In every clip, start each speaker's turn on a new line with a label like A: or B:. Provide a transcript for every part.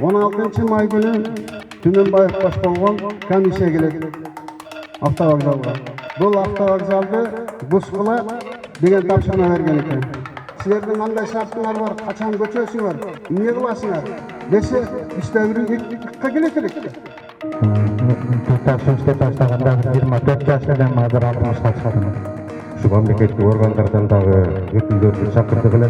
A: 16 may günü Tümenbayev baş bolğon komissiya keledi. Avtovokzalga. Bul avtovokzalды Бускула деген тапшырма берген eкен. Силердин кандай шартыңар бар, качан көчөсүңөр, эмне кыласыңар десе, бизде бир икка келет элек.
B: Тапшырышты таштаганда 24 жаштан азыр 60 жаштадым.
C: Şu memlekettик organlardan dagы өкүлдөрдү чакырдык эле.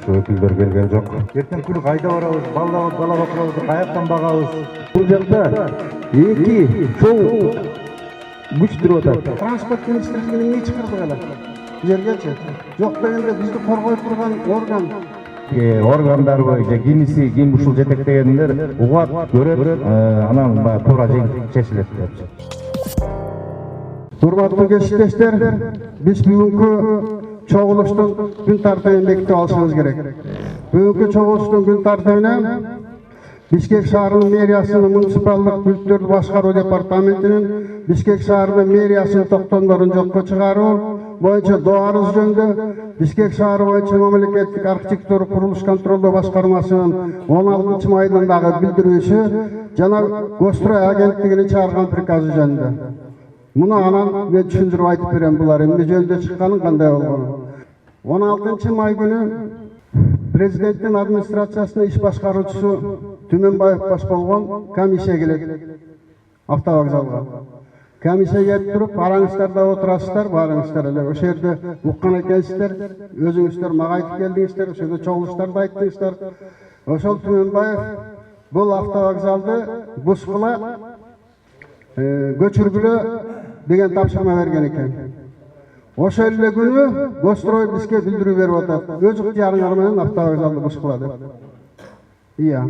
C: Şu өкүлдөр келген жок.
B: Эртең күнү кайда барабыз, бала бакырабыз, каяктан багабыз?
D: Бул жакта эки чоң күч туруп атат.
A: Транспорт министрлигинин эмне чыгарды эле? Жергечи. Жок дегенде бизди коргой турган орган
C: Organдар же кимиси ким ушул жетектегендер угат көрөт, анан туура чечилет деп.
A: Урматтуу кесиптештер, биз бүгүнкү чогулуштун күн тартибин бекитип алышыбыз керек. Бүгүнкү чогулуштун күн тартибине Бишкек шаарынын мэриясынын муниципалдык бүлүктөрдү башкаруу департаментинин Бишкек шаарынын мэриясынын токтомдорун жокко чыгаруу боюнча доо арыз жөнүндө Бишкек шаары боюнча мамлекеттик архитектура курулуш контролдоо башкармасынын 16 майдын дагы билдирүүсү жана Гострой агенттигинин чыгарган приказы жөнүндө. Муну анан мен түшүндүрүп айтып берем, булар эмне жөнүндө чыкканын, кандай болгонун. 16 may günü Президенттин администрациясынын иш башкаруучусу Тüменбаев баш болгон комиссия келет. Автовокзалга. Комиссия келип туруп, араңыздар да отурасыздар, барыңыздар эле. Ошол жерде уккан экенсиздер, өзүңүздөр мага айтып келдиңиздер, ошол жерде чогулуштарды айттыңыздар. Ошол Тüменбаев бул автовокзалды Бускула көчүргүлө деген тапшырма берген экен. Ошол эле күнү Гострой бизге билдирүү берип атат. Өз ыктыярыңар менен автовокзалды Бускула деп. Ия.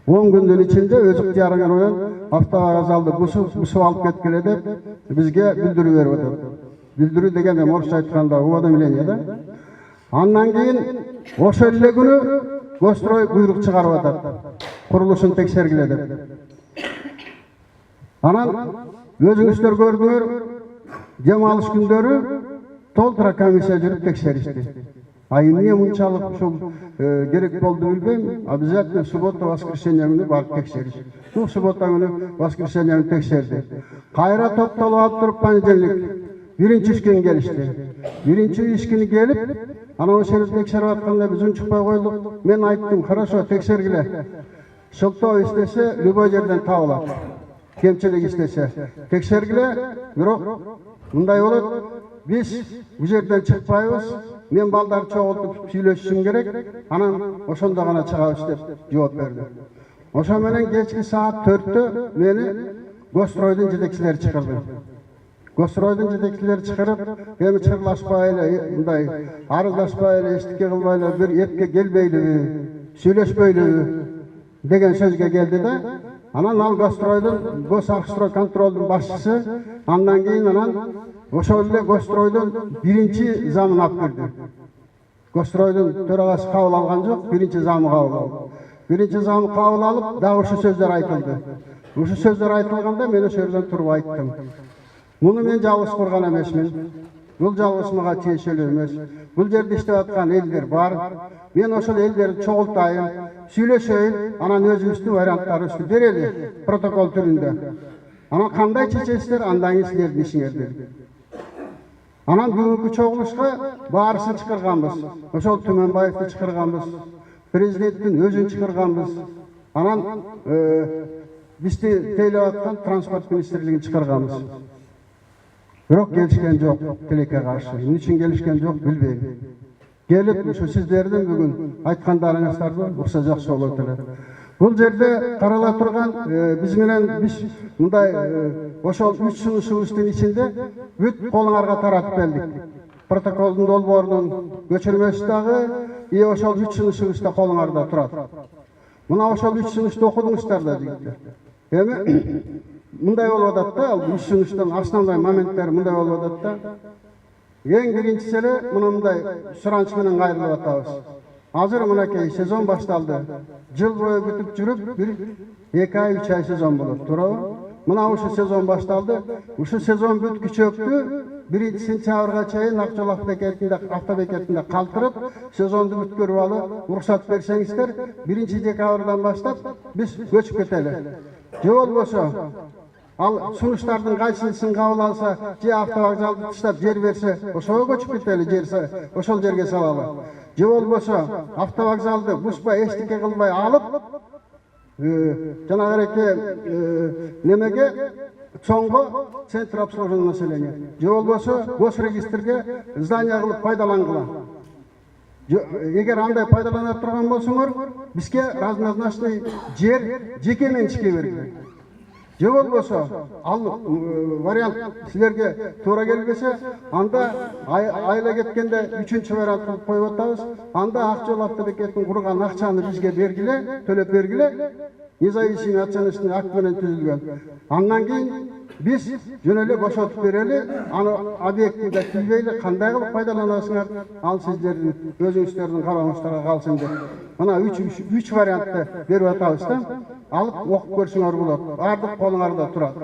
A: 10 күндүн ичинде өз ыктыярыңар менен автовокзалды бусуп алып кеткиле деп бизге билдирүү берип атат. Билдирүү дегенде орусча айтканда уведомление да. Андан кийин ошол эле күнү Гострой буйрук чыгарып атат. Курулушун текшергиле деп. Анан өзүңүздөр көрдүңөр, дем алыш күндөрү толтура комиссия жүрүп текшеришти. Эмне мынчалык ушул керек болду билбейм, обязательно суббота воскресенье күнү барып текшериш. Ушул суббота күнү воскресенье күнү текшерди. Кайра топтолуп алып туруп понедельник биринчи иш күнү келишти. Биринчи иш күнү келип, анан ошол жерде текшерип атканда биз унчукпай койдук. Мен айттым, хорошо, текшергиле. Шылтоо иштесе любой жерден табылат. Кемчилик иштесе текшергиле, бирок мындай болот. Биз бул жерден чыкпайбыз. Мен балдар чогултуп сүйлөшүшүм керек. Анан ошондо гана чыгабыз деп жооп берди. Ошо менен кечки саат 4-тө мени Гостройдун жетекчилери чакырды. Гостройдун жетекчилери чакырып, эми чырлашпай эле, мындай арыздашпай эле, эчтеке кылбай эле, бир эпке келбейлиби, сүйлөшпөйлүбү деген сөзгө келди да. Анан ал Гостройдун Госархстрой контролдун башчысы, андан кийин анан ошол эле Гостройдун биринчи замын алып кирди. Гостройдун төрагасы кабыл алган жок, биринчи замы кабыл алды. Биринчи замы кабыл алып, дагы ушул сөздөр айтылды. Ушул сөздөр айтылганда мен ошол жерден туруп айттым. Муну мен жалгыз курган эмесмин. Бул жалгыз мага тиешелүү эмес. Бул жерде иштеп аткан элдер бар. Мен ошол элдерди чогултайын, сүйлөшөйүн, анан өзүбүздүн варианттарыбызды берели протокол түрүндө. Анан кандай чечесиздер, андан кийин силердин ишиңерди. Анан бүгүнкү чогулушка баарысын чакырганбыз. Ошол Тüменбаевди чакырганбыз. Президенттин өзүн чакырганбыз. Анан бизди тейлеп аткан транспорт министрлигин чакырганбыз. Бирок келишкен жок, тилекке каршы. Эмне үчүн келишкен жок билбейм. Келип, ушу сиздердин бүгүн айткандарыңыздарды урса жакшы болот эле. Бул жерде карала турган биз мындай ошол 3 сунушубуздун ичинде бүт колуңарга таратып келдик. Протоколдун долбоорунун көчүрмөсү дагы ошол 3 сунушубузда колуңарда турат. Мына ошол 3 сунушту окудуңуздар да жигиттер. Эми мындай болуп атат да, ал 3 сунуштун основной моменттери мындай болуп атат да. Эң биринчиси эле мындай суранч менен кайрылып атабыз. Азыр мынакей сезон башталды. Жыл бою күтүп жүрүп, 2 ай 3 ай сезон болот, туурабы? Мына ушу сезон башталды. Ушу сезон бүткүчөктү 1 сентябрга чейин Акчалак бекетинде, автобекетинде калтырып, сезонду бүткөрүп алып, уруксат берсеңиздер, 1 декабрдан баштап биз көчүп кетели. Же болбосо, ал сунуштардын кайсысын кабыл алса, же автовокзалды таштап жер берсе, ошого көчүп кетели, жерсе, ошол жерге салалы. Же болбосо, автовокзалды бушпай, эчтеке кылбай алып, жанагы немеге чоңго центр обслуживания населения. Же болбосо госрегистрге здание кылып пайдалангыла. Эгер андай пайдалана турган болсоңор, бизге разнозначный жер жеке менчикке бергиле. Же болбосо, ал вариант силерге туура келбесе, анда айла кеткенде 3-чү вариант кылып коюп атабыз. Анда Акчал автобекетин курган акчаны бизге бергиле, төлөп бергиле. Независимый оценочный акт менен түзүлгөн. Андан кийин биз жөн эле бошотуп берели, аны объектиде тийбейли, кандай кылып пайдаланасыңар, ал сиздердин өзүңүздөрдүн карооңуздарга калсын деп. Мына 3 вариантты берип атабыз да, алып окуп көрсөңөр болот. Бардык колуңарда турат.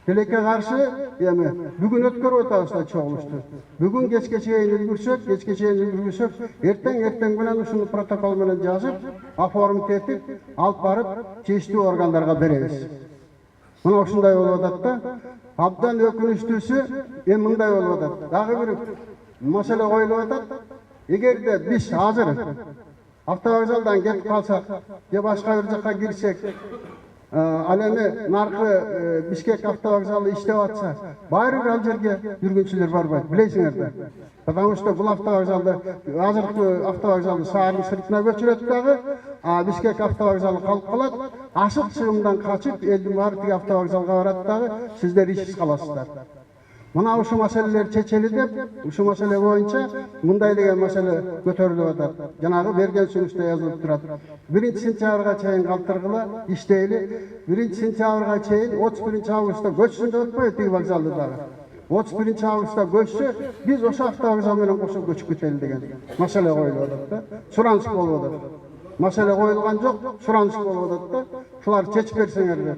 A: Тилекке каршы эми бүгүн өткөрүп атабыз да чогулушту. Бүгүн кечке чейин үлгүрсөк, эртең менен ушуну протокол менен жазып, оформить этип, алып барып чечтүү органдарга беребиз. Мына ушундай болуп атат да. Абдан өкүнүчтүүсү эми мындай болуп атат. Дагы бир маселе коюлуп атат. Эгерде биз азыр автовокзалдан кетип калсак, же башка бир жакка кирсек, ал эми наркы Бишкек автовокзалы иштеп атса, баары ал жерге жүргүнчүлөр барбайт, билесиңер да. Потому что бул автовокзалды, азыркы автовокзалды шаардын сыртына көчүрөт дагы, Бишкек автовокзалы калып калат, ашык чыгымдан качып, элдин баары тиги автовокзалга барат дагы, сиздер ишсиз каласыздар. Мына ушу маселелер чечели деп, ушу маселе боюнча мындай деген маселе көтөрүлүп атат. Жанагы берген сүнүштө жазылып турат. 1 сентябрга чейин калтыргыла, иштейли. 1 сентябрга чейин 31 августта көчсүн деп атпайбы тиги вокзалды дагы. 31 августта көчсө, биз ошо автовокзал менен кошо көчүп кетели деген маселе коюлуп атат да. Сураныч болуп атат. Маселе коюлган жок, сураныч болуп атат да. Шулар чечип берсеңер деп.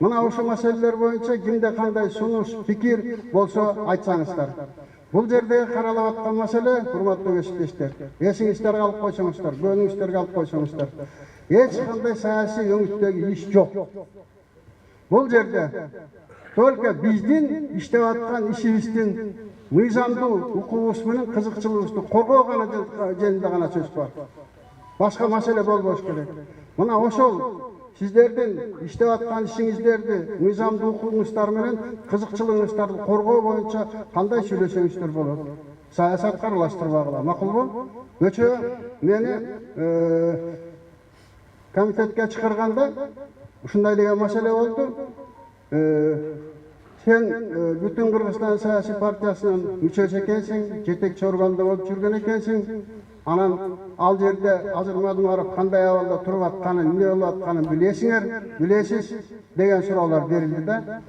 A: Мына ошо маселелер боюнча кимде кандай сунуш, пикир болсо айтсаңыздар. Бул жерде каралып аткан маселе, урматтуу кесиптештер, эсиңиздерге алып койсоңуздар, көңүлүңүздөргө алып койсоңуздар. Эч кандай саясий өңүттөгү иш жок. Бул жерде только биздин иштеп аткан ишибиздин мыйзамдуу укугубуз менен кызыкчылыгыбызды коргоо гана жөнүндө гана сөз бар. Башка маселе болбош керек. Мына ошол сиздердин иштеп аткан ишиңиздерди мыйзамдуу укугуңуздар менен кызыкчылыгыңыздарды коргоо боюнча кандай сүйлөсөңүздөр болот. Саясатка аралаштырбагыла, макулбу? Көчө мени комитетке чакырганда ушундай деген маселе болду. Сен бүтүн Кыргызстан саясий партиясынын мүчөсү экенсиң, жетекчи органда болуп жүргөн экенсиң. Анан ал жерде азыр мадымаров кандай абалда туруп атканын, эмне болуп атканын билесиз деген суроолор берилди да.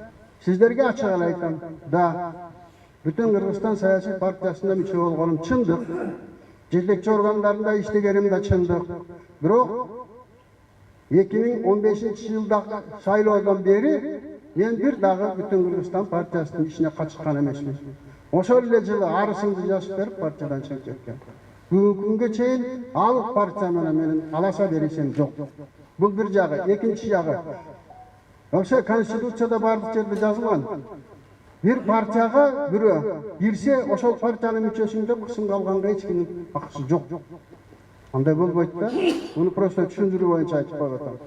A: Сиздерге ачык эле айтам. Да, бүтүн Кыргызстан саясий партиясында мүчө болгонум чындык. Жетекчи органдарында иштегеним да чындык. Бирок 2015-жылдагы шайлоодон бери мен бир дагы бүтүн Кыргызстан партиясынын ишине катышкан эмесмин. Ошол эле жылы арызымды жазып берип партиядан чыгып кеткен. Бүгүнкү күнгө чейин ал партия менен менин алаша беришим жок. Бул бир жагы, экинчи жагы. Вообще конституцияда бардык жерде жазылган. Бир партияга бирөө кирсе, ошол партиянын мүчөсүндө кысымга алганга эч кимдин акысы жок. Андай болбойт да. Муну просто түшүндүрүү боюнча айтып коюп атам.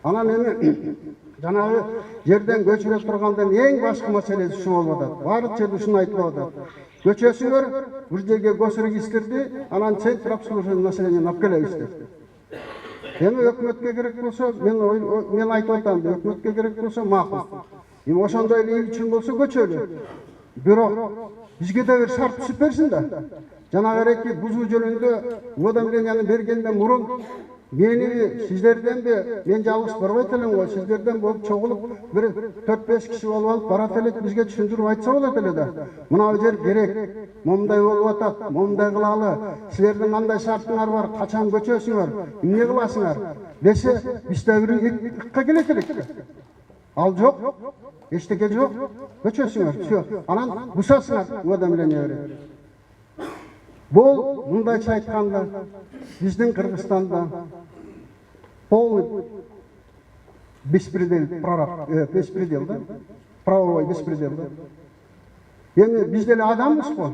A: Анан эми жанагы жерден көчүрө тургандан эң башкы маселеси ушу болуп атат. Бардык жерде ушуну айтып атат. Көчөсүңөр, бул жерге госрегистрди, анан центр обслуживания населения алып келебиз деп. Эми өкмөткө керек болсо, мен айтып атам, өкмөткө керек болсо макул. Эми ошондой эле эл үчүн болсо көчөлү. Бирок бизге да бир шарт түзүп берсин да. Жанагы эки бузуу жөнүндө уведомлениени бергенден мурун мени сиздерденби, мен жалгыз барбайт элем го, сиздерден болуп чогулуп бир 4-5 киши болуп алып барат эле, бизге түшүндүрүп айтса болот эле да. Мына бул жер керек, момундай болуп атат, момундай кылалы, силердин кандай шартыңар бар, качан көчөсүңөр, эмне кыласыңар десе, биз да бир ыкка келет элек. Ал жоқ, ештеке жоқ. Көчөсүңөр, все. Анан бусасыңар, уадан менен берет. Бұл мындайча айтканда биздин Кыргызстанда полный беспредел, беспредел да, правовой беспредел да. Эми биз деле адамбыз го.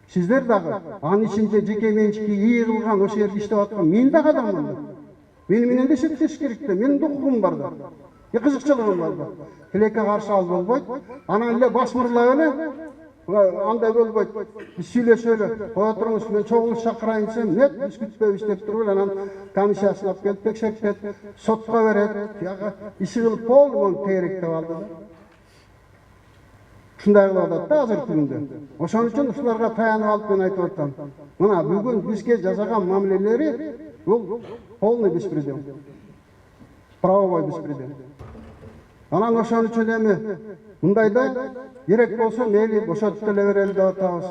A: Сиздер дагы анын ичинде жеке менчикке ии кылган, ошол жерде иштеп аткан мен дагы адаммын да. Мени менен да эсептешиш керек да. Менин да укугум бар да. Кызыкчылыгым бар да. Тилекке каршы ал болбойт. Анан эле басмырлап эле андай болбойт. Биз сүйлөшөлү. Кое туруңуз, мен чогулуш чакырайын десем, нет, биз күтпөйбүз деп туруп эле анан комиссиясын алып келип текшертет, сотко берет. Иши кылып полный тегеректеп алды да. Ушундай кылып атат да азыркы күндө. Ошон үчүн ушуларга таянып алып мен айтып атам. Мына бүгүн бизге жасаган мамилелери бул полный беспредел. Правовой беспредел. Анан ошон үчүн эми мындайда керек болсо мейли бошотуп деле берели деп атабыз.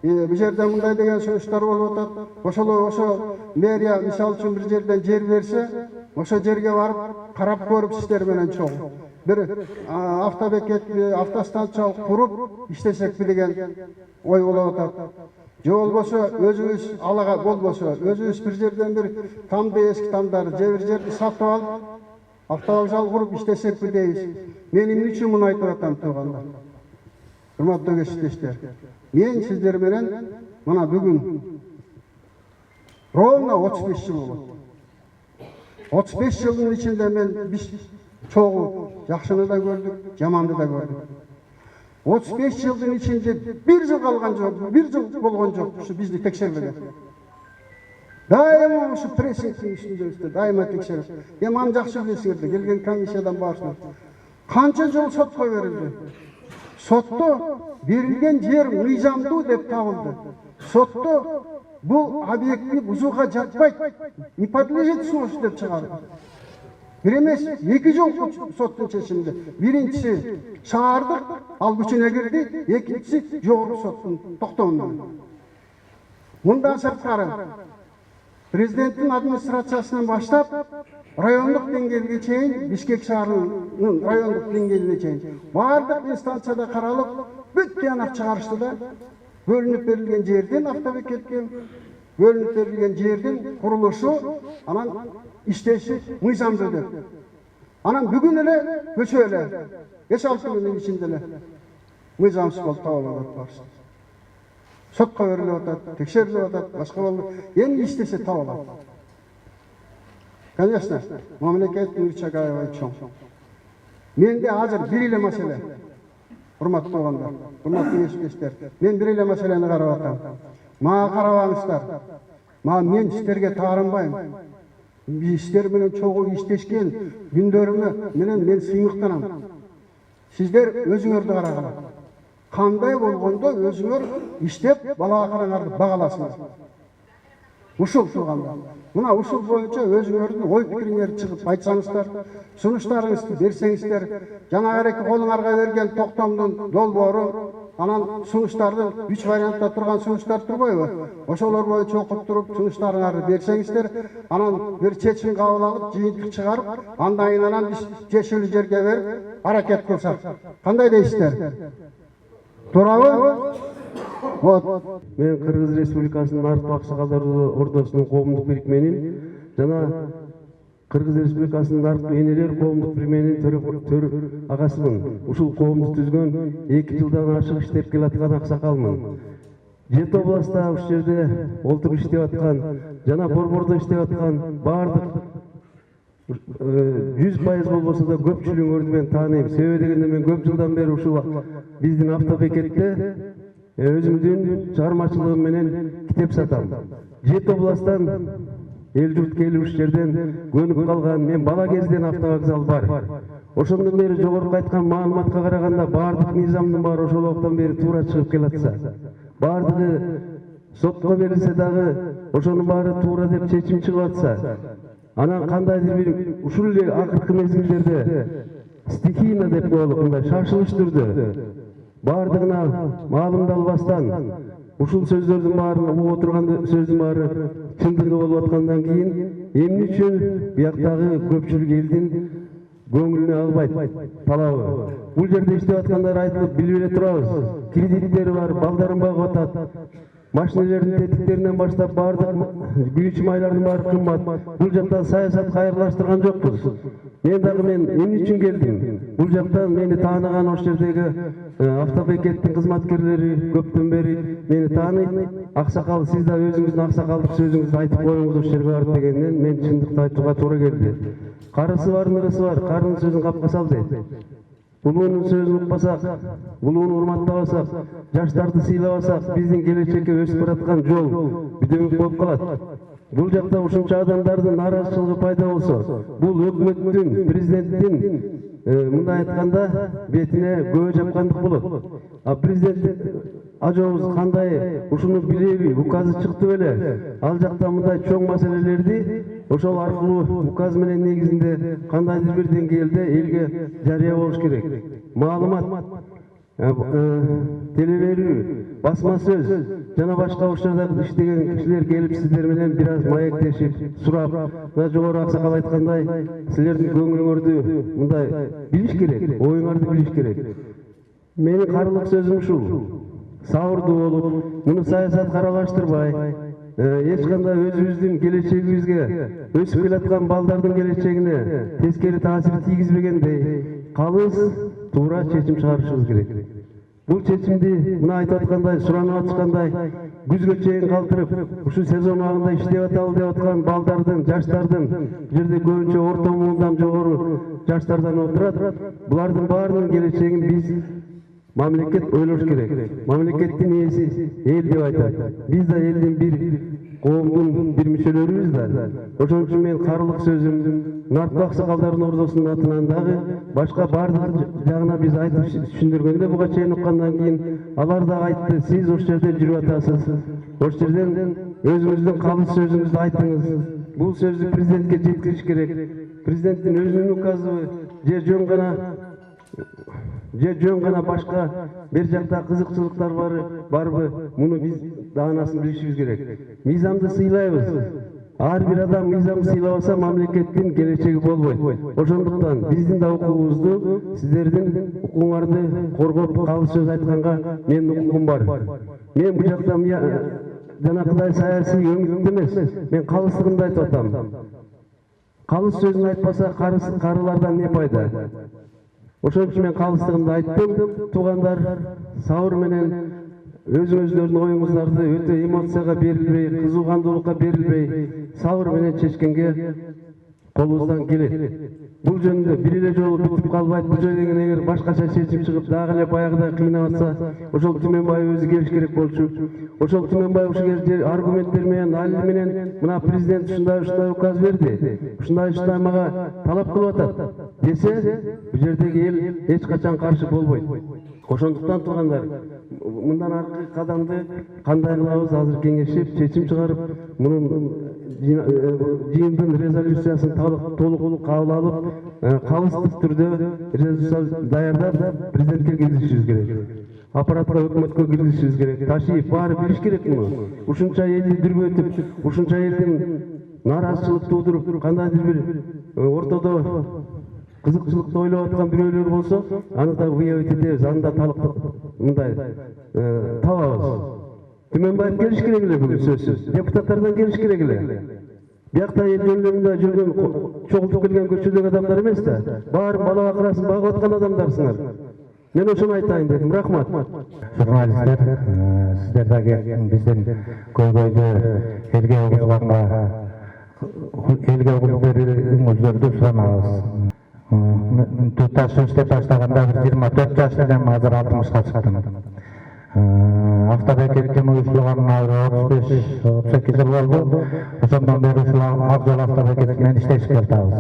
A: Бул жерде мындай деген сунуштар болуп атат. Ошо мэрия мисалы үчүн бир жерден жер берсе, ошо жерге барып карап көрүп сиздер менен чогуу бир автобекет, автостанция куруп иштесекпи деген ой болуп атат. Же болбосо өзүбүз алага болбосо өзүбүз бир жерден бир тамды, эски тамдарды же бир жерди сатып алып автовокзал куруп иштесекпи дейбиз. Мен эмне үчүн муну айтып атам туугандар? Урматтуу кесиптештер, мен сиздер менен мына бүгүн ровно 35 жыл болот. 35 жылдын ичинде биз чогуу жакшыны да көрдүк, жаманды да көрдүк. 35 жылдын ичинде бир жыл калган жок, бир жыл болгон жок ушу бизди текшербеген. Дайыма ушу прессингдин үстүндө дайыма текшерип. Эми аны жакшы билесиңер да, келген комиссиядан баарсыңар. Канча жыл сотко берилди? Сотто берилген жер мыйзамдуу деп табылды. Сотто бул объектти бузууга жатпайт, не подлежит сносу деп чыгарды. Бир эмес, 2 жол соттун чечиминде. Биринчиси чыгардык, ал күчүнө кирди, экинчиси жогорку соттун токтомунан. Мындан сырткары президенттин администрациясынан баштап райондук деңгээлге чейин, Бишкек шаарынын райондук деңгээлине чейин баардык инстанцияда каралып, бүт тыянак чыгарышты да бөлүнүп берилген жерден автобекетке, бөлүнүп берилген жердин курулушу, анан иштеши мыйзамдуу деп. Анан бүгүн эле көчө эле 5-6 күндүн ичинде эле мыйзамсыз болуп табылып атат. Сотко берилип атат, текшерилип атат, башка болду. Эми иштесе табылат. Конечно, мамлекеттин рычагы аябай чоң. Менде азыр бир эле маселе. Урматтуу туугандар, урматтуу кесиптештер, мен бир эле маселени карап атам. Мага карабаңыздар. Мен сиздерге таарынбайм. Сиздер менен чогуу иштешкен күндөрүмө менен мен сыймыктанам. Сиздер өзүңөрдү карагыла. Кандай болгондо өзүңөр иштеп балакараңарды багаласыңар. Ушул туугандар. Мына ушул боюнча өзүңөрдүн ой пикириңерди чыгып айтсаңыздар, сунуштарыңызды берсеңиздер, жана эреки колуңарга берген токтомдун долбоору, анан сунуштардын 3 вариантта турган сунуштар турбойбу? Ошолор боюнча окуп туруп сунуштарыңарды берсеңиздер, анан бир чечим кабыл алып, жыйынтык чыгарып, андан кийин анан биз тиешелүү жерге берип аракет кылсак. Кандай дейсиздер? Туурабы? Вот.
D: Мен Кыргыз Республикасынын Нарыктуу Аксакалдар Ордосунун коомдук бирикменин жана Кыргыз Республикасынын Нарыктуу Энелер коомдук бирикменинин төр агасымын. Ушул коомду түзгөн 2 жылдан ашык иштеп келаткан аксакалмын. Жети областта ушул жерде олтуруп иштеп аткан жана борбордо иштеп аткан баардык 100% болбосо да көпчүлүгүңөрдү мен тааныйм. Себеби дегенде мен көп жылдан бери ушул биздин автобекетте өзүмдүн чыгармачылыгым менен китеп сатам. Жети областтан эл журт келип ушул жерден көнүп калган, мен бала кезден автовокзал бар. Ошондон бери жогорку айткан маалыматка караганда баардык мыйзамдын баары ошол убактан бери туура чыгып келатса, баардыгы сотко берилсе дагы ошонун баары туура деп чечим чыгып атса, анан кандайдыр бир ушул эле акыркы мезгилдерде стихийно деп коелук, мындай шашылыш түрдө баардыгына маалымдалбастан ушул сөздөрдүн баарын угуп отурган сөздүн баары чындыгы болуп аткандан кийин эмне үчүн бияктагы көпчүлүк элдин көңіліне албайт талабы. Бул жерде иштеп аткандар айтылып билип эле турабыз. Кредиттери бар, балдарын багып атат. Машиналардын тетиктеринен баштап бардык күйүүчү майлардын баары кымбат. Бул жактан саясат кайрылаштырган жокпуз. Мен эмне үчүн келдим? Бул жактан мени тааныган ош жердеги автобекеттин кызматкерлери көптөн бери мени тааныйт. Аксакал, сиз да өзүңүздүн аксакалдык сөзүңүздү айтып коюңуз ош жерге барып дегенден мен чындыкты айтууга туура келди. Карысы бар, нырысы бар, карынын сөзүн капка сал дейт. Улуунун сөзүн укпасак, улууну урматтабасак, жаштарды сыйлабасак, биздин келечекке өсүп бараткан жол бүдөмүк болуп калат. Бул жакта ушунча адамдардын нааразычылыгы пайда болсо, бул өкмөттүн, президенттин мындай айтканда бетине көбө жапкандык болот. А президент ажообуз кандай ушуну билеби, указы чыкты беле. Ал жакта мындай чоң маселелерди ошол аркылуу указ менен негизинде кандайдыр бир деңгээлде элге жарыя болуш керек. Маалымат, телеберүү, басма сөз жана башка ошолорда иштеген кишилер келип сиздер менен бир аз маектешип, сурап, жогору аксакал айткандай, силердин көңүлүңөрдү мындай билиш керек, оюңарды билиш керек. Менин карылык сөзүм ушул. Сабырдуу болуп, муну саясатка аралаштырбай, эч кандай өзүбүздүн келечегибизге, өсүп келаткан балдардын келечегине тескери таасир тийгизбегендей, калыс, туура чечим чыгарышыбыз керек. Бул чечимди мына айтып аткандай, суранып атышкандай, күзгө чейин калтырып, ушул сезон убагында иштеп аталы деп аткан балдардын, жаштардын, бул жерде көбүнчө орто муундан жогору жаштардан отурат. Булардын баарынын келечегин биз мамлекет ойлош керек. Мамлекеттин ээси эл деп айтат. Биз да элдин бир коомдун бир мүчөлөрүбүз да. Ошон үчүн мен карылык сөзүм нарткы аксакалдардын ордосунун атынан дагы башка бардык жагына биз айтып түшүндүргөндө буга чейин уккандан кийин алар да айтты, сиз ош жерде жүрүп атасыз. Ош жерден өзүңүздүн калыс сөзүңүздү айтыңыз. Бул сөздү президентке жеткириш керек. Президенттин өзүнүн указыбы же жөн гана башка бир жакта кызыкчылыктар барбы? Муну биз даанасын билишибиз керек. Мыйзамды сыйлайбыз. Ар бир адам мыйзамды сыйлабаса мамлекеттин келечеги болбойт. Ошондуктан биздин да укугубузду, сиздердин укугуңарды коргоп калыс сөз айтканга менин укугум бар. Мен бул жакта жанакыдай саясий өңүттү эмес, мен калыстыгымды айтып атам. Калыс сөзүн айтпаса карылардан не пайда? Ошон үчүн мен калыстыгымды айттым. Туугандар, сабыр менен өзүңүздөрдүн оюңуздарды өтө эмоцияга берилбей, кызуугандуулукка берилбей, сабыр менен чечкенге колубуздан келет. Бул жөнүндө бир эле жолу бүтүп калбайт. Бул жерден эгер башкача чечим чыгып дагы эле баягыдай кыйнап атса, ошол Түмөнбаев өзү келиш керек болчу. Ошол Түмөнбаев ушул жерде аргументтер менен, далил менен мына президент ушундай указ берди, ушундай мага талап кылып атат десе, бул жердеги эл эч качан каршы болбойт. Ошондуктан туугандар, мындан аркы кадамды кандай кылабыз азыр кеңешип, чечим чыгарып, мунун жыйындын резолюциясын толук кабыл алып, калыстык түрдө резолюция даярдап президентке киргизишибиз керек. Аппаратка, өкмөткө киргизишибиз керек. Ташиев баары билиш керек муну. Ушунча элди дүрбөтүп, ушунча элдин нааразычылык туудуруп, кандайдыр бир ортодо кызыкчылыкты ойлоп аткан бирөөлөр болсо, аны да выявить этебиз, аны да мындай табабыз. Түмөнбаев келиш керек эле бүгүн сөзсүз. Депутаттардан келиш керек эле. Биякта эл жөнүндө жүргөн, чогултуп келген көчөдөгү адамдар эмес да. Баарын бала бакырасын багып аткан адамдарсыңар. Мен ошону айтайын дедим. Рахмат.
C: Журналисттер, сиздер дагы биздин көйгөйдү элге угузганга, элге угуп берүүңүздөрдү суранабыз. Туташ иштеп баштаганда 24 жаш элем, азыр 60га чыктым. Автобекеттин уюштурганына 35-38 жыл болду. Ошондон бери ушул ак жол автобекети менен иштешип жатабыз.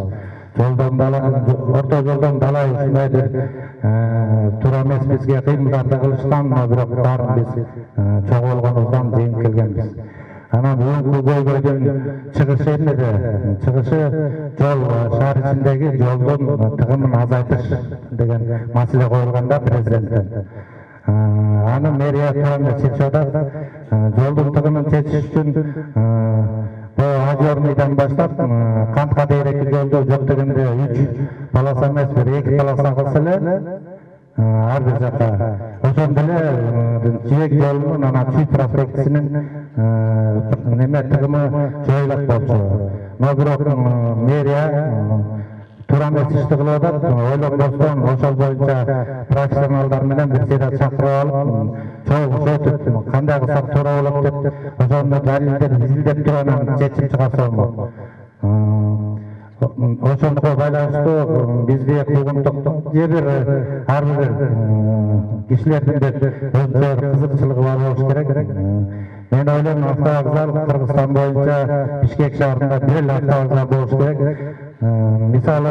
C: Орто жолдон далай ушундайдыр туура эмес бизге кыймылдарды кылышкан, бирок баарын биз чогуу болгонубуздан жеңип келгенбиз. Анан бүгүнкү көйгөйдүн чыгышы эмнеде? Чыгышы жол, шаар ичиндеги жолдун тыгымын азайтыш деген маселе коюлганда президенттен. Аны мэрия туура эмес чечип атат. Жолдун тыгымын чечиш үчүн Ажорнийдан баштап кантка дейреки жолдо жок дегенде 3 полоса эмес, 2 полоса кылса эле ар бир жакка. Ошондо эле жибек жолунун анан Чүй проспектисинин неме тыгымы жоюлат болчу. Но бирок мэрия туура эмес ишти кылып атат. Ойлонбостон ошол боюнча профессионалдар менен бир сыйра чакырып алып, чогуу кандай кылсак туура болот деп, ошондо далилдеп, изилдеп туруп анан чечим чыгарса болмок. Ошондуга байланыштуу бизде куугунтук же бир ар бир кишилердин өзүнчө кызыкчылыгы бар болуш керек. Мен ойлойм автовокзал Кыргызстан боюнча Бишкек шаарында бир эле автовокзал болуш керек. Мисалы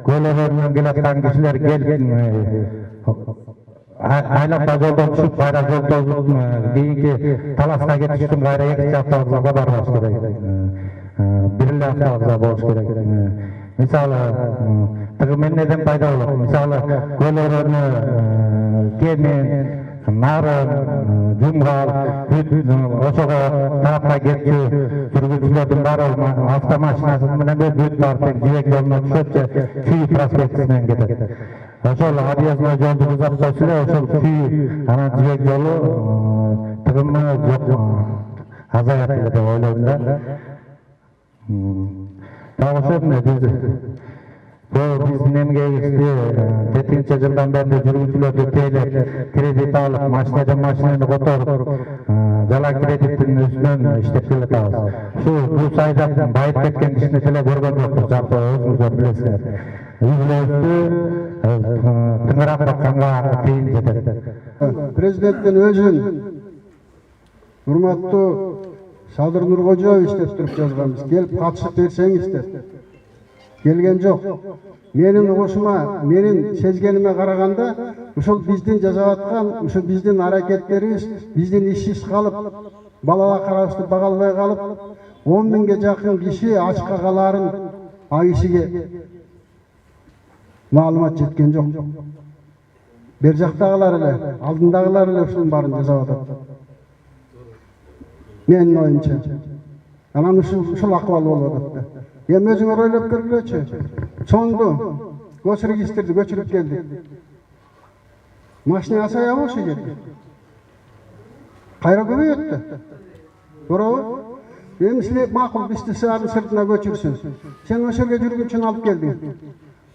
C: көйлөгөнөн келаткан кишилер келип айлакта жолдон түшүп кайра жолдон кийинки Таласка кетиш үчүн кайра экинчи автовокзалга барбаш керек. Бир эле автовокзал болуш керек. Мисалы тыгым эмнеден пайда болот? Мисалы көйлөгөнө Кемен, Нарын, Жумгал, ошого тарапка кетчү жүргүнчүлөрдүн баары автомашинасы менен бүт барып жибек жолуна түшөт же Чүй проспектисинен кетет. Ошол объездной жолду узартпаса эле ошол Чүй анан жибек жолу тыгымы жок азаят эле деп ойлойм да. Так ошондой биздин эмгек ишти 7 жылдан бери жүргүнчүлөрдү тейлеп, кредит алып, машинени которуп, жалаң кредиттин үстүнөн иштеп келатабыз. Бул сайдап байып кеткен кишини деле көргөн жокпуз, жалпы өзүңүздөр билесиздер. Өзүбүздү тыңырап бакканга кыйын жетет.
A: Президенттин өзүн урматтуу Садыр Нуркожоев иштеп туруп жазганбыз. Келип катышып берсеңиз деп. Келген жок. Менин угушума, менин сезгениме караганда, ушул биздин жасап аткан, ушул биздин аракеттерибиз, биздин ишсиз калып, балаларыбызды багалбай калып, 10 миңге жакын киши ачка каларын кишиге маалымат жеткен жок. Бер жактагылар эле, алдындагылар эле ушунун баарын жасап атат. Менин оюмча. Анан ушул акыбал болуп атат. Эми өзүңөр ойлоп көргүлөчү. Чоңду госрегистрди көчүрүп келдик. Машина асая болушу керек. Кайра көбөйөттү. Туурабы? Эми силер макул бизди шаардын сыртына көчүрсүн. Сен ошол жерге жүргүнчүн алып келдиң.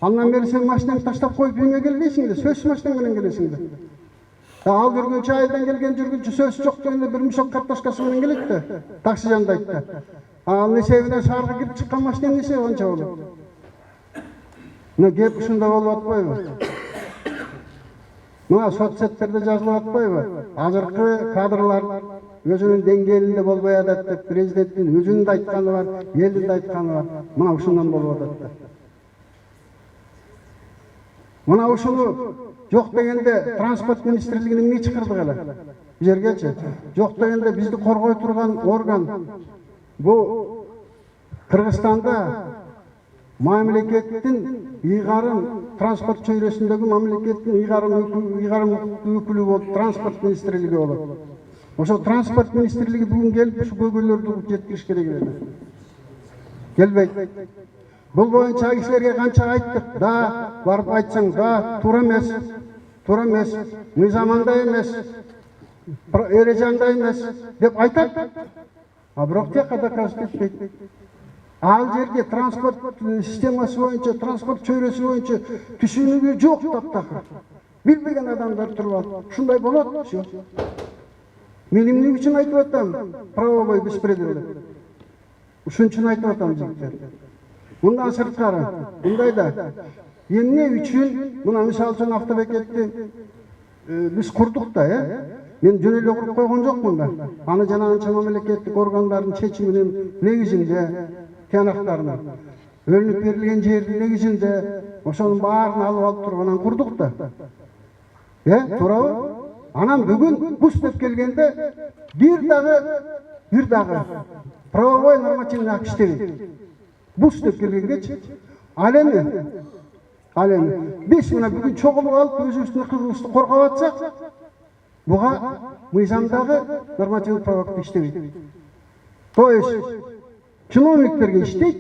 A: Андан бери сен машинаңды таштап коюп үйүңө келбейсиң да, сөзсүз машинаң менен келесиң да. Ал жүргүнчү айдан келген жүргүнчү сөз жок дегенде бир мешок картошкасы менен келет да. Такси жандайт да. Ал эсебинен шаарга кирип чыккан машинанын эсеби анча болот. Мына кеп ушунда болуп атпайбы? Мына соцсеттерде жазылып атпайбы? Азыркы кадрлар өзүнүн деңгээлинде болбой атат деп президенттин өзүнүн да айтканы бар, элдин да айтканы бар. Мына ушундан болуп атат да. Мына ушуну жок дегенде транспорт министрлигине эмне чакырдык эле? Бу жергечи. Жок дегенде бизди коргой турган орган бу Кыргызстанда мамлекеттин ыйгарым транспорт чөйрөсүндөгү мамлекеттин ыйгарым өкүлү болуп транспорт министрлиги болот. Ошо транспорт министрлиги бүгүн келип ушу көйгөйлөрдү жеткириш керек эле. Келбейт. Бул боюнча кишилерге канча айттык, да барып айтсаң, да туура эмес. Туура эмес. Мыйзаманда эмес. Эрежанда эмес деп айтат. А бирок тияка доказып кетпейт. Ал жерге транспорт системасы боюнча, транспорт чөйрөсү боюнча түшүнүгү жок таптакыр. Билбеген адамдар туруп алып, ушундай болот. Мен эмне үчүн айтып атам? Правовой беспредел. Ушун үчүн айтып атам жигиттер. Мындан сырткары, мындайда эмне үчүн мына мисалы үчүн автобекетти биз курдук да, мен жөн эле куруп койгон жокмун да. Аны жанагынча мамлекеттик органдардын чечиминин негизинде тиянактарына бөлүнүп берилген жердин негизинде ошонун баарын алып туруп анан курдук да. Туурабы? Анан бүгүн бус деп келгенде бир дагы правовой нормативный акт иштебейт. Бус деп келгенгечи ал эми биз мына бүгүн чогулуп алып өзүбүздүн укугубузду коргоп атсак, буга мыйзамдагы нормативный правовой акт иштебейт. То есть чиновниктерге иштейт,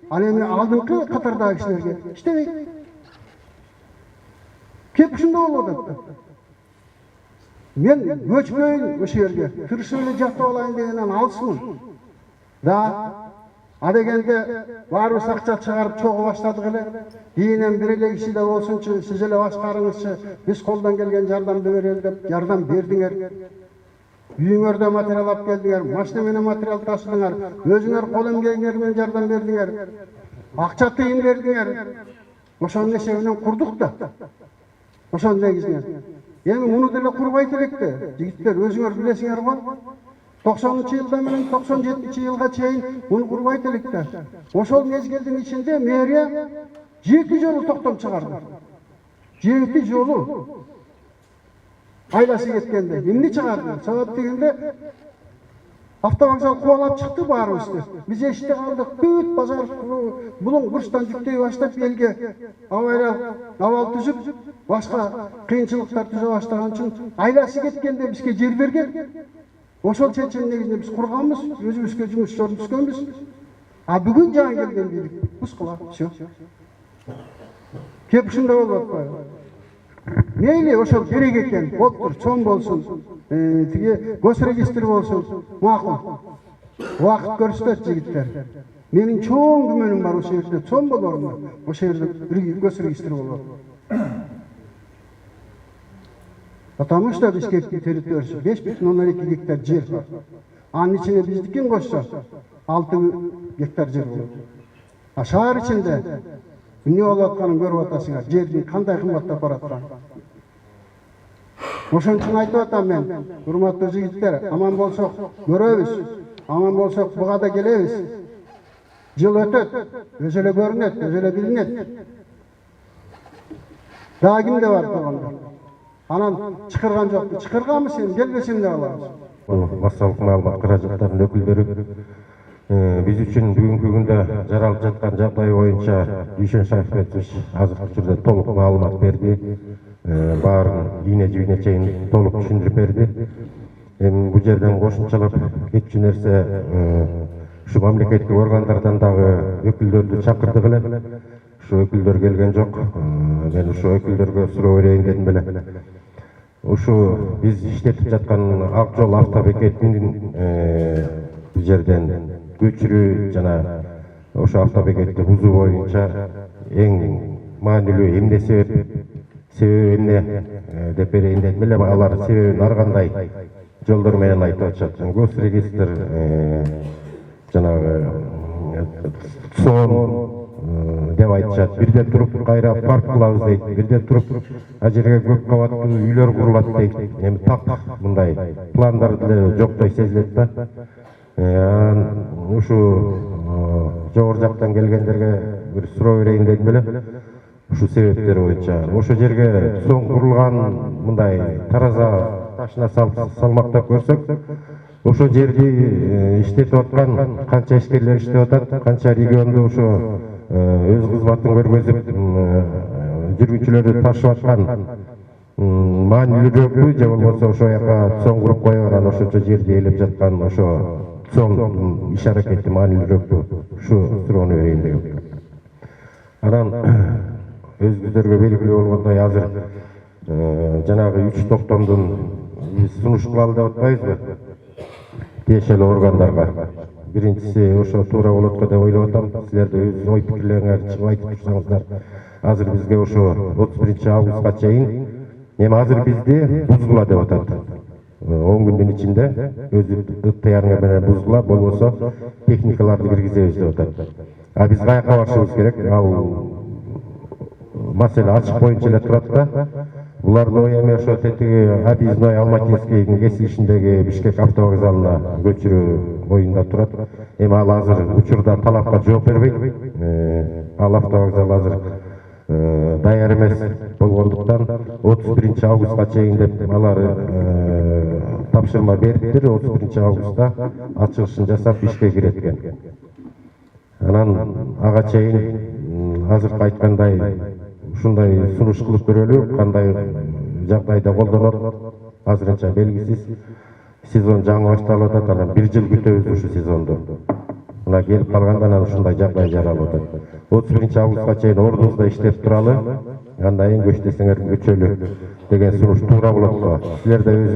A: ал эми алдыңкы катардагы кишилерге иштебейт. Кеп ушундай болуп атат. Мен көчпөйүн ошол жерге, тырышып эле жактап алайын дегенден алысмын. Да, а дегенде баарыбыз акча чыгарып чогуу баштадык эле. Кийинен бир эле киши да болсунчу, сиз эле башкарыңызчы, биз колдон келген жардамды берели деп жардам бердиңер. Үйүңөрдө материал алып келдиңер, машина менен материал ташыдыңар, өзүңөр кол эмгегиңер менен жардам бердиңер. Акча тыйын бердиңер. Ошонун эсебинен курдук да. Ошонун негизинен. Эми муну деле курбайт элек да. Жигиттер, өзүңөр билесиңер го. 90-жылдан менен 97-жылга чейин муну курбайт элек да. Ошол мезгилдин ичинде мэрия 2 жолу токтом чыгарды. 2 жолу. Айласы кеткенде эмне чыгарды? Себеп дегенде автовокзал кубалап чыкты баарыбызды. Биз эшикте калдык. Бүт базар булуң бурчтан жүктөй баштап элге абал түзүп, башка кыйынчылыктар түзө баштаган үчүн айласы кеткенде бизге жер берген. Ошол чечимдин негизинде биз курганбыз, өзүбүзгө жумуш орун түзгөнбүз. А бүгүн жаңы келген бийлик бузкула. Всё. Кеп ушундай болуп атпайбы? Мейли ошол керек экен, болуптур, чоң болсун, тиги госрегистр болсун, макул. Убакыт көрсөтөт жигиттер. Менин чоң күмөнүм бар ошол жерде, чоң болорун. Ошол жерде госрегистр болот. Потому что бизге территориясы 5,2 гектар жер бар. Анын ичине биздикин кошсо 6 гектар жер болот. А шаар ичинде эмне болуп атканын көрүп атасыңар, жердин кандай кымбаттап баратканын. Ошон үчүн айтып атам мен, урматтуу жигиттер, аман болсок көрөбүз, аман болсок буга да келебиз. Жыл өтөт, өзү эле көрүнөт, өзү эле билинет. Дагы кимде бар болгондо? Анан чакырган жокпу, чакырганбы сен, келбесең деп алабыз.
E: Массалык маалымат каражаттарынын өкүлдөрү биз үчүн бүгүнкү күндө жаралып жаткан жагдай боюнча Дүйшөн Шайхметович азыр учурда толук маалымат берди. Баарын ийне жибине чейин толук түшүндүрүп берди. Эми бул жерден кошумчалап кетчү нерсе ушу мамлекеттик органдардан дагы өкүлдөрдү чакырдык эле. Ушу өкүлдөр келген жок. Мен ушу өкүлдөргө суроо берейин дедим эле. Ушу биз иштетип жаткан Ак жол автобекетинин бул жерден көчүрүү жана ошо автобекетти бузуу боюнча эң маанилүү эмне себеп эмне деп берейин дедим эле. Алар себебин ар кандай жолдор менен айтып атышат. Госрегистр жанагы сон деп айтышат. Бирде туруп кайра парк кылабыз дейт, бирде туруп ал жерге көп кабаттуу үйлөр курулат дейт. Эми так мындай пландар деле жоктой сезилет да. Ушу жогору жактан келгендерге бир суроо берейин дедим эле. Ушу себептер боюнча ошол жерге соң курулган мындай тараза ташына салмактап көрсөк, ошол жерди иштетип аткан канча ишкерлер иштеп атат, канча региондо ошо өз кызматын көргөзүп жүргүнчүлөрдү ташып аткан маанилүүрөөкпү же болбосо ошол жака соң куруп коюп анан ошончо жерди ээлеп жаткан ошо соң иш аракети маанилүүрөөкпү? Ушу суроону берейин дегем. Анан өзүңүздөргө белгилүү болгондой азыр жанагы 3 токтомдун биз сунуш кылалы деп атпайбызбы? Тиешелүү органдарга. Биринчиси ошо туура болот го деп ойлоп атам. Силер да өз ой пикирлериңерди чыгып айтып турсаңыздар. Азыр бизге ошо 31 августка чейин эми азыр бизди бузгула деп атат. 10 күндүн ичинде өз ыктыярыңар менен бузгула, болбосо техникаларды киргизебиз деп атат. А биз каяка барышыбыз керек? Ал маселе ачык боюнча эле турат да. Булардын ою эми ошо тетиги объездной Алматинскийдин кесилишиндеги Бишкек автовокзалына көчүрүү боюнда турат. Эми ал азыр учурда талапка жооп бербейт. Ал автовокзал азыр даяр эмес болгондуктан 31 августка чейин деп алар тапшырма бериптир. 31 августта ачылышын жасап ишке кирет экен. Анан ага чейин азыркы айткандай ушундай сунуш кылып көрөлү. Кандай жагдайда колдонот азырынча белгисиз. Сезон жаңы башталып атат, анан 1 жыл күтөбүз ушу сезонду. мына келип калганда анан ушундай жагдай жаралып атат. 31-августка чейин ордубузда иштеп туралы, андан кийин көчтөсөңөр көчөлү деген сунуш туура болот го. Силер да өз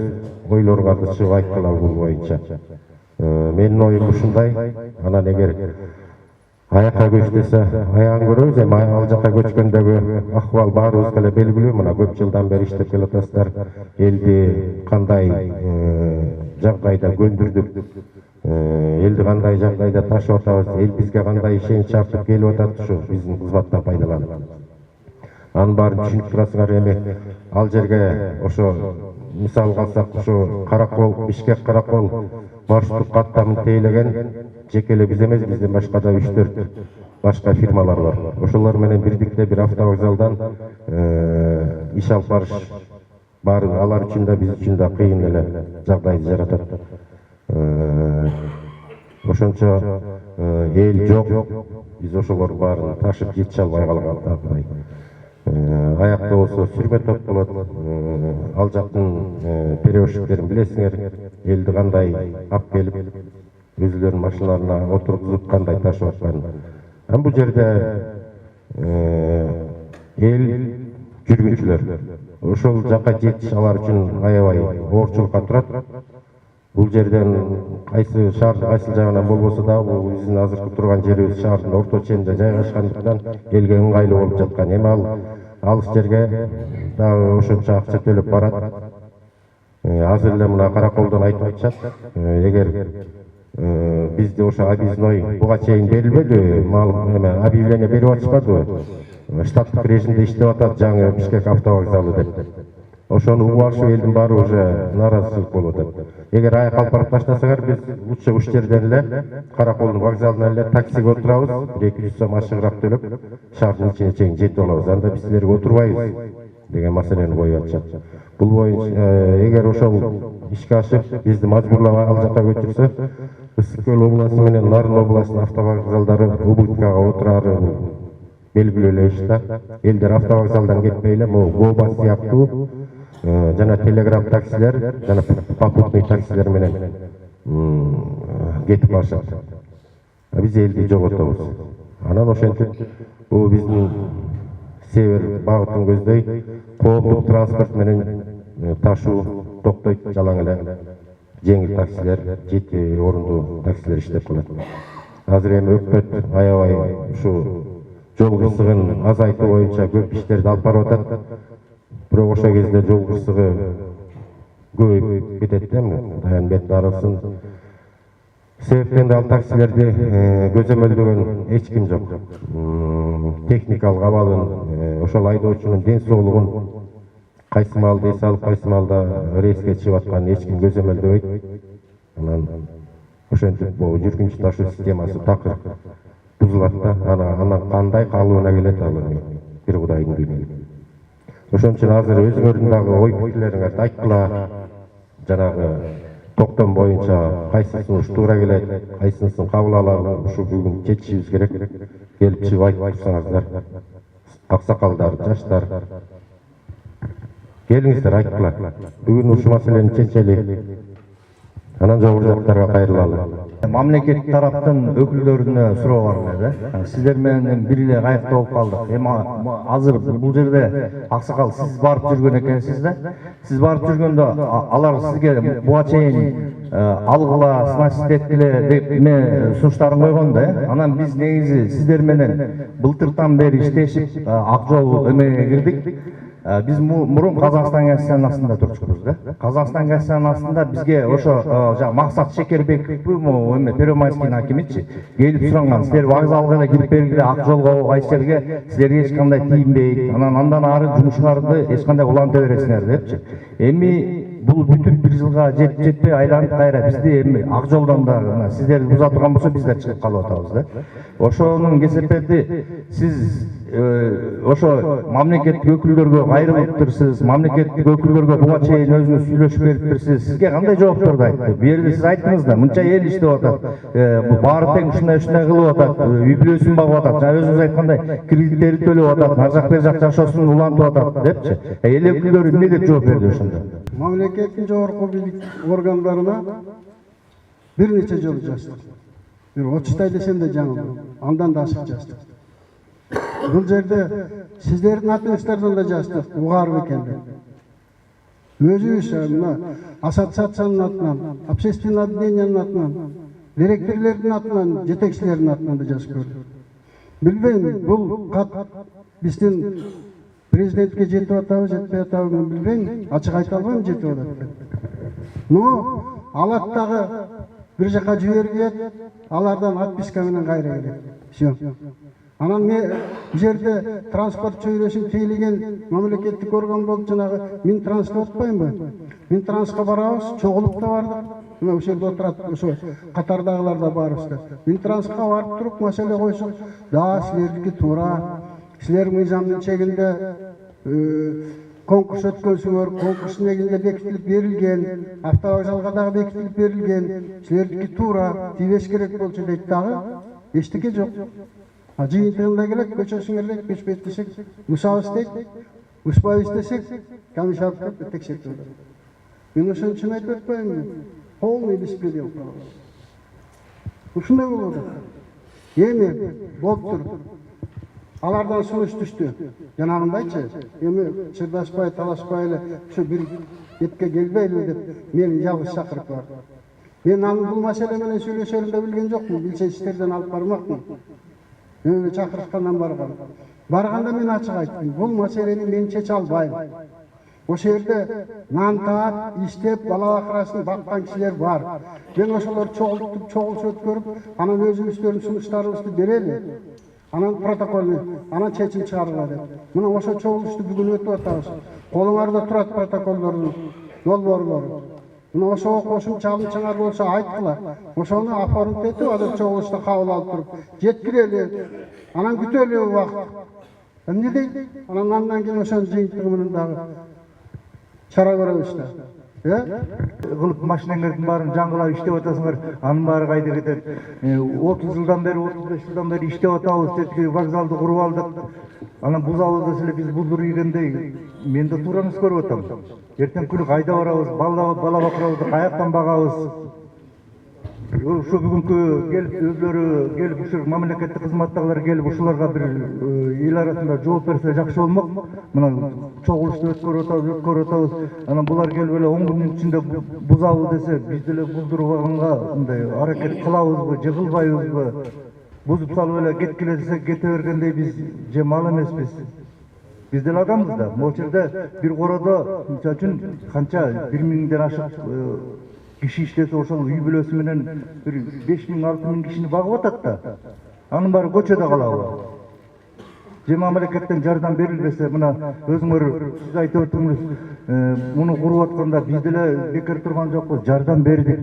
E: ойлоруңарды чыгып айткыла бул боюнча. Менин оюм ушундай. Анан эгер аякка көчтөсө аягын көрөбүз, эми ал жака көчкөндөгү акыбал баарыбызга эле белгилүү. Мына көп жылдан бери иштеп келатасыздар. Элди кандай жагдайда көндүрдүк, элди кандай жагдайда ташып атабыз, эл бизге кандай ишенич артып келип атат, ушу биздин кызматтан пайдаланып. Анын баарын түшүнүп турасыңар. Эми ал жерге ошо мисалга алсак, ошо Каракол, Бишкек Каракол маршруттук каттамын тейлеген жеке эле биз эмес, бизден башка да 3-4 башка фирмалар бар. Ошолор менен бирдикте бир автовокзалдан иш алып барыш баары алар үчүн да биз үчүн да кыйын эле жагдайды жаратат. Ошончо эл жок, биз ошолор баарын ташып жетише албай калгандай. Аякта болсо сүрмө топ болот. Ал жактын перевозчиктерин билесиңер, элди кандай ап келип өзүлөрүнүн машиналарына отургузуп кандай ташып атканын. Бул жерде эл жүргүнчүлөр ошол жака жетиш алар үчүн аябай оорчулукка турат. Бул жерден кайсы шаардын кайсы жагынан болбосо да, бул биздин азыркы турган жерибиз шаардын орто ченинде жайгашкандыктан элге ыңгайлуу болуп жаткан. Эми ал алыс жерге дагы ошончо акча төлөп барат. Азыр эле мына Караколдон айтып атышат, эгер бизде ошо объездной буга чейин берилбеди, объявление берип атышпадыбы, штаттык режимде иштеп атат жаңы Бишкек автовокзалы деп. Ошону угуп алышып элдин баары уже нааразычылык болуп атат. Эгер аяк алып барып таштасаңар, биз лучше уш жерден эле Караколдун вокзалынан эле таксиге отурабыз, 200 сом ашыгыраак төлөп шаардын ичине чейин жетип алабыз. Анда биз силерге отурбайбыз деген маселени коюп атышат. Бул боюнча эгер ошол ишке ашып бизди мажбурлап ал жака көчүрсө, Ысык Көл областы менен Нарын областынын автовокзалдары убуткага отурары белгилүү эле иш да. Элдер автовокзалдан кетпей эле могу ГОБА сыяктуу жана телеграф таксилер, жана попутный таксилер менен кетип барышат. Биз элди жоготобуз. Анан ошентип бул биздин север багытын көздөй коомдук транспорт менен ташуу токтойт, жалаң эле жеңил таксилер, 7 орундуу таксилер иштеп калат. Азыр эми өкмөт аябай ушу жол кырсыгын азайтуу боюнча көп иштерди алып барып атат. Бирок ошол кезде жол кырсыгы көбөйүп кетет да, Даян беттин арасын. Себептен ал таксилерди көзөмөлдөгөн эч ким жок. Техникалык абалын, ошол айдоочунун ден соолугун кайсы маалда эс алып, кайсы маалда рейске чыгып атканын эч ким көзөмөлдөбөйт. Анан ошентип бул жүргүнчү ташуу системасы такыр бузулат да. Анан кандай калыбына келет ал эми бир Кудайдын билими. Ошон үчүн азыр өзүңөрдүн дагы ой пикирлериңерди айткыла. Жанагы токтом боюнча кайсы сунуш туура келет, кайсынысын кабыл алалы, ушу бүгүн чечишибиз керек. Келип чыгып айтып турсаңыздар, аксакалдар, жаштар, келиңиздер айткыла. Бүгүн ушу маселени чечели. Анан жогору жактарга кайрылалы.
C: Мамлекет тараптын өкүлдөрүнө суроо бар эле да. Сиздер менен бир эле кайыкта болуп калдык. Эми азыр бул жерде аксакал сиз барып жүргөн экенсиз да. Сиз барып жүргөндө алар сизге буга чейин алгыла, сынашып эткиле деп сунуштарын койгон да. Анан биз негизи сиздер менен былтыртан бери иштешип ак жол эмеге кирдик. Биз мурун Казакстан газетинин астында турчубуз да. Казакстан газетинин астында бизге ошо Максат Шекербековбу, эме Первомайскийдин акимичи келип суранган, силер вокзалга эле кирип бергиле, ак жолго кайсы жерге силерге эч кандай тийинбейт. Андан ары жумушуңарды эч кандай уланта бересиңер депчи. Эми бул бүтүп бир жылга жетпей айланып кайра бизди эми ак жолдон да сиздер буза турган болсо биздер чыгып калып атабыз да. Ошонун кесепети сиз ошо мамлекеттик өкүлдөргө кайрылыптырсыз, мамлекеттик өкүлдөргө буга чейин өзүңүз сүйлөшүп бериптирсиз. Сизге кандай жоопторду айтты? Бу жерде сиз айттыңыз да, мынча эл иштеп атат, баары тең ушундай кылып атат, үй бүлөсүн багып атат, жана өзүңүз айткандай кредиттерди төлөп атат, ар жак бер жак жашоосун улантып атат депчи. Эл өкүлдөрү эмне деп жооп берди ошондо?
A: Мамлекеттин жогорку бийлик органдарына бир нече жолу жаздык. Bir 30'tay desem de жаңылдым. Andan da aşık жаздық. Бұл жерде сіздердің атыңыздардан да жаздық, ұғарып екенді. Өзіміз мына ассоциацияның атынан, общественный объединенияның атынан, директорлердің атынан, жетекшілердің атынан да жазып көрдік. Білбеймін, бұл хат біздің президентке жетіп атабы, жетпей атабы білбеймін, ашық айта алмаймын жетіп атады. Но алаттағы bir жаққа жіберген, алардан отпискаменен қайра келеді. Все. Анан бұл жерде транспорт жүйесін тейлеген мемлекеттік орган болып жаңағы Минтранспорт байым ба? Минтрансқа барабыз, чоғылып та бардық. Мына осы жерде отырады, осы қатардағылар да барыбыздар. Минтрансқа барып тұрып мәселе қойсақ, да сілердікі тура, сілер мыйзамның чегінде конкурс өткөнсүңөр, конкурс негизинде бекитилип берилген, автовокзалга дагы бекитилип берилген, силердики туура тийбеш керек болчу дейт дагы, эчтеке жок. Жыйынтыгында келет, көчөсүң элек, көчпөйт десек, усабыз дейт, успайбыз десек, комиссиялык текшертип атат. Мен ошон үчүн айтып атпаймынбы? Полный беспредел. Ушундай болуп атат. Эми болуп тур. Алардан сунуш түштү. Жанагындайчы, эми чырдаспай, талашпай эле, ушу бир эпке келбейли деп мени жалгыз чакырып бар. Мен анын бул маселе менен сүйлөшөрүн да билген жокмун, билсе сиздерден алып бармакмын. Мени чакырышкандан барган. Барганда мен ачык айттым, бул маселени мен чече албайм. Ошол жерде нан таап, иштеп, бала бакырасын баккан кишилер бар. Мен ошолор чогултуп, чогулуш өткөрүп, анан өзүбүздөрдүн сунуштарыбызды берели. Анан протоколу, анан чечим чыгарыла деп. Мына ошо чогулушту бүгүн өтүп атабыз. Колуңарда турат протоколдордун долбоорлору. Мына ошого кошумча алымчаңар болсо айткыла. Ошону оформить этип, азыр чогулушта кабыл алып туруп, жеткирели. Анан күтөлү убакыт. Эмне дейт? Андан кийин ошонун жыйынтыгы менен дагы чара көрөбүз да.
B: Кылып машинаңардын баарын жаңгылап иштеп атасыңар, анын баары кайда кетет? 30 жылдан бери, 35 жылдан бери иштеп атабыз, тетки вокзалды куруп алдык. Анан бузабыз десе биз булдур ийгендей, мен да туура эмес көрүп атам. Эртең күнү кайда барабыз, бала бакырабызды каяктан багабыз? Ошо бүгүнкү келип өзлөрү келип ушу мамлекеттик кызматтагылар келип ушуларга бир эл арасында жооп берсе жакшы болмок. Мына чогулушту өткөрүп атабыз. Анан булар келип эле 10 күндүн ичинде бузабыз десе, биз деле булдурганга мындай аракет кылабызбы, же кылбайбызбы? Бузуп салып эле кеткиле десек кете бергендей биз же мал эмеспиз. Биз деле адамбыз да. Могу жерде бир кородо мисалы үчүн канча 1000ден ашык киши иштесе, ошол үй бүлөсү менен бир 5000-6000 кишини багып атат да. Анын баары көчөдө калабы? Же мамлекеттен жардам берилбесе, мына өзүңөр сиз айтып өттүңүз, муну куруп атканда биз деле бекер турган жокпуз, жардам бердик.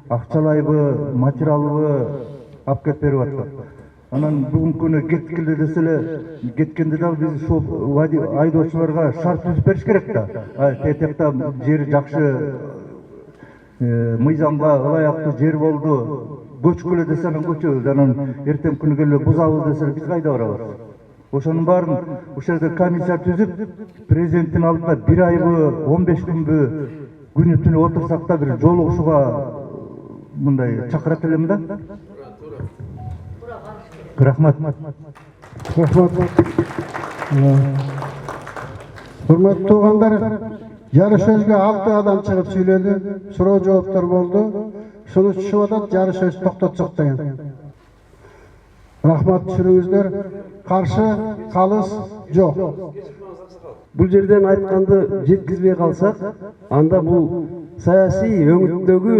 B: Акчалайбы, материалбы алып келип берип аттык. Анан бүгүнкү күнү кеткиле десе эле, кеткенде дагы биз ушул айдоочуларга шарт түзүп бериш керек да. Тетекта жери жакшы, мыйзамга ылайыктуу жер болду, көчкүлө десе анан көчөбүз, анан эртең күнү келип бузабыз десе биз кайда барабыз? Ошонун баарын ушул жерде комиссия түзүп, президенттин алдына 1 айбы, 15 күнбү күнү түнү отурсак да бир жолугушууга мындай чакырат элем да. Рахмат.
A: Hürmetli tuğanlar, yarış sözge 6 adam çıkıp söyledi, soru cevaplar oldu. Sonuç şu adat yarış söz toxtatacak deyin. Rahmat düşürüңүздөр, karşı kalış жоқ.
D: Бул жерден айтканды жеткизбей калсак, анда бул саясий өңүттөгү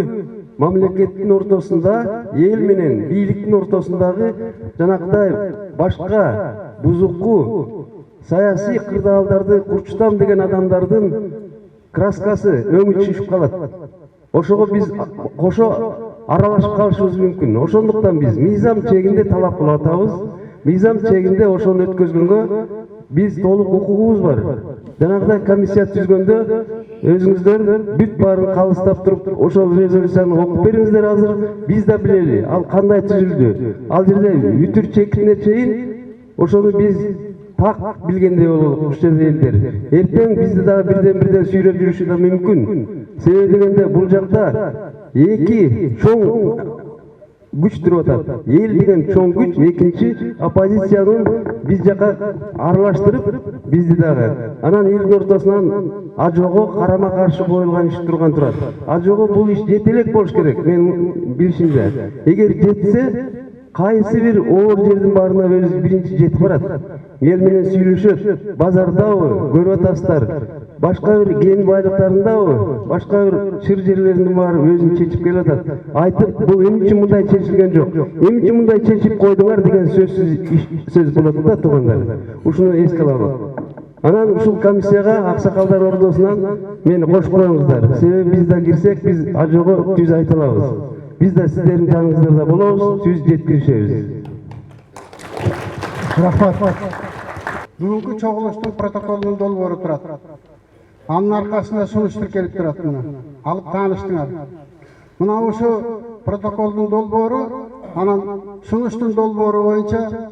D: мамлекеттин ортосунда, эл менен бийликтин ортосундагы жанактай башка бузуктуу саясий кырдаалдарды курчутам деген адамдардын краскасы өңү түшүп калат. Ошого биз кошо аралашып калышыбыз мүмкүн. Ошондуктан биз мыйзам чегинде талап кылып атабыз. Мыйзам чегинде ошону өткөзгөнгө биз толук укугубуз бар. Жанагыдай комиссия түзгөндө өзүңүздөр бүт баарын калыстап туруп, ошол резолюцияны окуп бериңиздер азыр. Биз да билели, ал кандай түзүлдү. Ал жерде үтүр чекине чейин ошону биз так билгендей бололук ушул жерде элдер. Эртең бизди дагы бирден сүйлөп жүрүшү да мүмкүн. Себеби дегенде бул жакта эки чоң күч туруп атат. Эл деген чоң күч, экинчи оппозициянын биз жака аралаштырып, бизди дагы. Анан элдин ортосунан ажого карама каршы коюлган иш турат. Ажого бул иш жете элек болуш керек, менин билишимде. Эгер жетсе, кайсы бир оор жердин баарына биринчи жетип барат. Эл менен сүйлөшөт, базардабы, көрүп атасыздар. Башка бир кен байлыктарындабы, башка бир чыр жерлеринин баары өзүн чечип келатат. Айтып, бул эмне үчүн мындай чечилген жок? Эмне үчүн мындай чечип койдуңар деген сөз болот да туугандар. Ушуну эске алалы. Анан ушул комиссияга аксакалдар ордосунан мени кошуп коюңуздар. Себеби биз да кирсек, биз ажого түз айта алабыз. Биз да сиздердин жаныңыздарда болобуз, түз жеткиришебиз.
A: Рахмат. Бүгүнкү чогулуштун протоколунун долбоору турат. Анын аркасында сунуш тиркелип турат мына. Алып тааныштыңар. Мына ушу протоколдун долбоору, анан сунуштун долбоору боюнча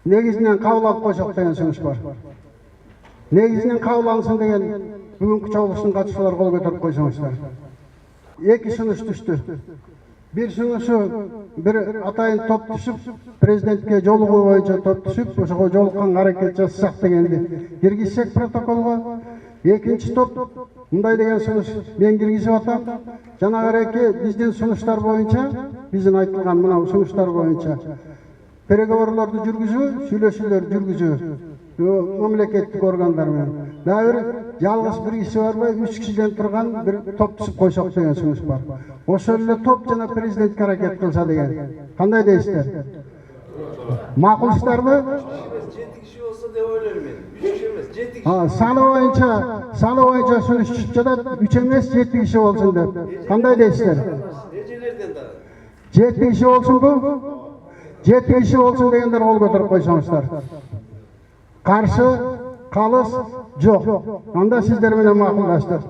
A: негизинен кабыл алып койсок деген сунуш бар. Негизинен кабыл алынсын деген бүгүнкү чогулуштун катчылары кол көтөрүп койсоңуздар. Эки сунуш түштү. Bir sunuşu bir atayın top düşüp prezidentke jolugуу боюнча топ düşüp ошого жолуккан аракет жасасак дегенди киргизсек протоколго. Экинчи топ мындай деген сунуш мен киргизип атам. Жанагы биздин сунуштар боюнча, биздин айтылган мына сунуштар боюнча переговорлорду жүргүзүү, сүйлөшүүлөр жүргүзүү мамлекеттик органдар менен. Дагы жалгыз бир киши барбай, 3 кишиден турган бир топ түзүп койсок деген сунуш бар. Ошол эле топ жана президентке аракет кылса деген. Кандай дейсиздер? Макулсуздарбы?
F: 7 kişi olsa de ойлойм мен. 3 kişi эмес, 7 kişi.
A: Саны боюнча сунуш түшүп жатат, 3 эмес 7 киши болсун деп. Кандай дейсиздер?
F: Эжелерден дагы.
A: 7 киши болсунбу? 7 киши болсун дегендер кол көтөрүп койсоңуздар. Каршы, калыс жок. Анда сиздер менен макулдаштык.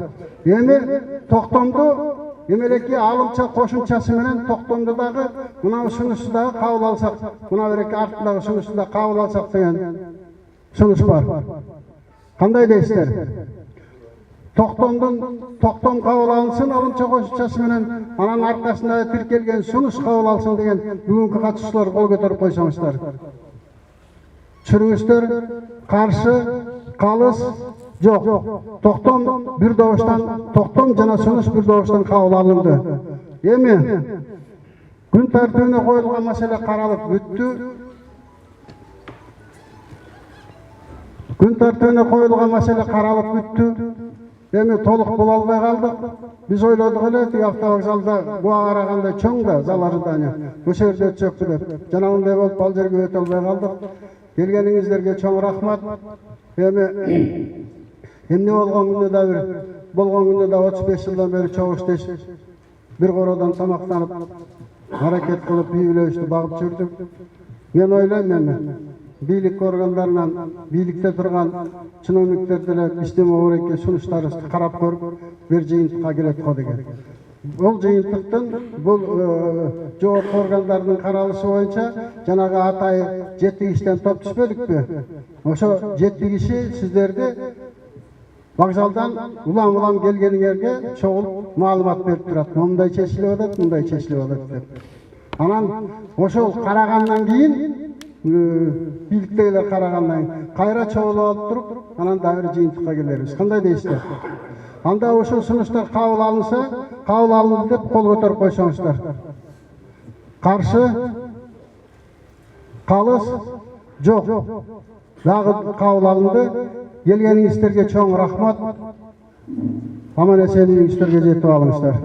A: Эми токтомду эмелеки алымча кошумчасы менен токтомду дагы мына сунушту дагы кабыл алсак, мына береки артындагы сунушту да кабыл алсак деген сунуш бар. Кандай дейсиздер? Токтом кабыл алынсын алымча кошумчасы менен, анан аркасында тиркелген сунуш кабыл алсын деген бүгүнкү катышуулар кол көтөрүп койсоңуздар. Чүрүңүздөр, каршы, калыс жок. Токтом бир добуштан, токтом жана сунуш бир добуштан кабыл алынды. Эми күн тартибине коюлган маселе каралып бүттү. Күн тартибине коюлган маселе каралып бүттү. Эми толук боло албай калдык. Биз ойлодук эле тиги автовокзалда буга караганда чоң да зал ожидания. Ошол жерде өтсөкпү деп. Жанагындай болуп ал жерге өтө албай калдык. Келгениңиздерге чоң рахмат. Эми эмне болгон күндө да 35 жылдан бери чогуштеш бир кородон тамактанып аракет кылып бийлөөчтү багып жүрдүк. Мен ойлойм бийлик органдарынан бийликте турган чиновниктер деле биздин обуреке сунуштарыбызды карап көрүп бир жыйынтыкка келет го деген. Бул жыйынтыктын бул жогорку органдардын каралышы боюнча жанагы атайы 7 кишиден топ түшпөдүкпү? Ошо 7 киши сиздерди вокзалдан улам келгениңерге чогулуп маалымат берип турат. Мындай чечилип атат, мындай чечилип атат деп. Анан ошол карагандан кийин бийликтегилер карагандан кийин кайра чогулуп алып туруп, анан дагы бир жыйынтыкка келебиз. Кандай дейсиздер? Анда ошол сунуштар кабыл алынса, кабыл алынды деп кол көтөрүп койсоңуздар. Каршы, калыс жок. Дагы кабыл алынды. Келгениңиздерге чоң рахмат. Аман эсен үйүңүздөргө жетип алыңыздар.